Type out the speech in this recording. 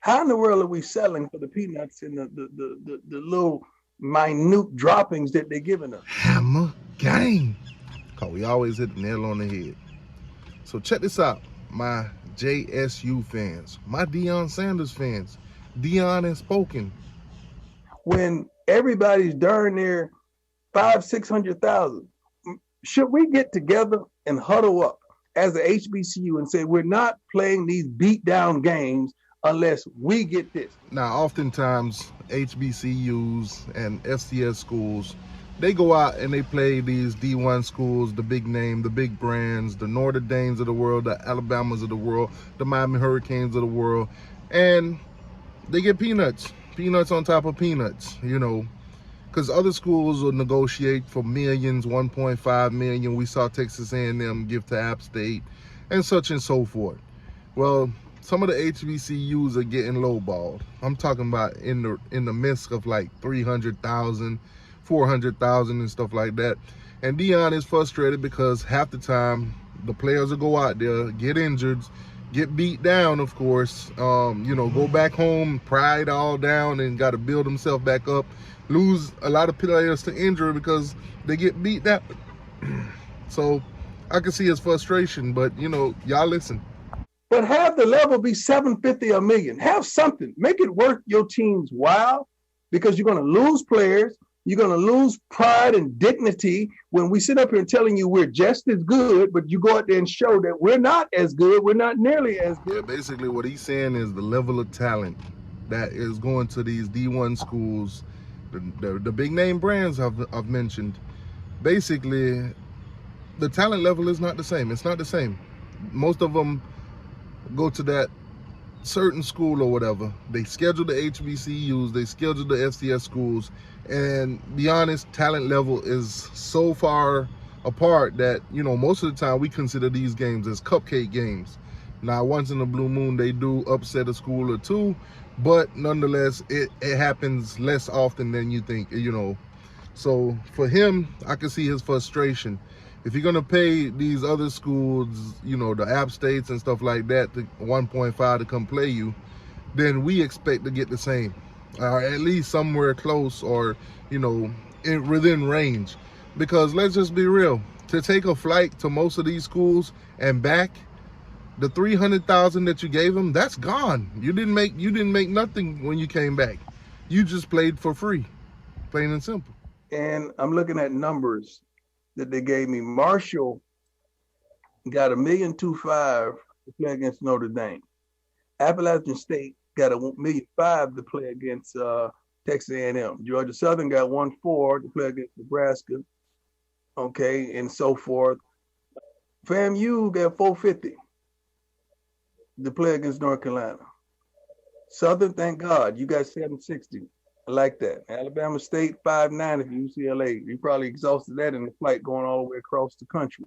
How in the world are we selling for the peanuts and the little minute droppings that they're giving us? Hammer game. Cause we always hit the nail on the head. So check this out, my JSU fans, my Deion Sanders fans. Deion has spoken. When everybody's darn near 600,000, should we get together and huddle up as a HBCU and say we're not playing these beat down games unless we get this? Now, oftentimes HBCUs and FCS schools, they go out and they play these D1 schools, the big name, the big brands, the Notre Dames of the world, the Alabamas of the world, the Miami Hurricanes of the world, and they get peanuts on top of peanuts, because other schools will negotiate for millions, 1.5 million. We saw Texas A&M give to App State and such and so forth. Well, some of the HBCUs are getting lowballed. I'm talking about in the midst of like 300,000, 400,000 and stuff like that. And Deion is frustrated because half the time the players will go out there, get injured, get beat down, of course, go back home, pride all down, and got to build himself back up, lose a lot of players to injury because they get beat down. So I can see his frustration, but, y'all listen. But have the level be 750 a million. Have something. Make it worth your team's while, because you're going to lose players. You're going to lose pride and dignity when we sit up here and telling you we're just as good, but you go out there and show that we're not as good. We're not nearly as good. Yeah, basically what he's saying is the level of talent that is going to these D1 schools, the big name brands I've mentioned, basically the talent level is not the same. It's not the same. Most of them go to that certain school or whatever. They schedule the HBCUs, they schedule the FCS schools, and be honest, talent level is so far apart that, most of the time we consider these games as cupcake games. Now, once in a blue moon, they do upset a school or two, but nonetheless, it happens less often than you think, So for him, I can see his frustration. If you're going to pay these other schools, the App States and stuff like that, the 1.5 to come play you, then we expect to get the same, or at least somewhere close, or, within range. Because let's just be real, to take a flight to most of these schools and back, the 300,000 that you gave them, that's gone. You didn't make nothing when you came back. You just played for free, plain and simple. And I'm looking at numbers that they gave me. Marshall got $1.25 million to play against Notre Dame. Appalachian State got $1.5 million to play against Texas A&M. Georgia Southern got $1.4 million to play against Nebraska. Okay, and so forth. FAMU got $450 to play against North Carolina. Southern, thank God, you got $760. I like that. Alabama State, $590 for UCLA. You probably exhausted that in the flight going all the way across the country.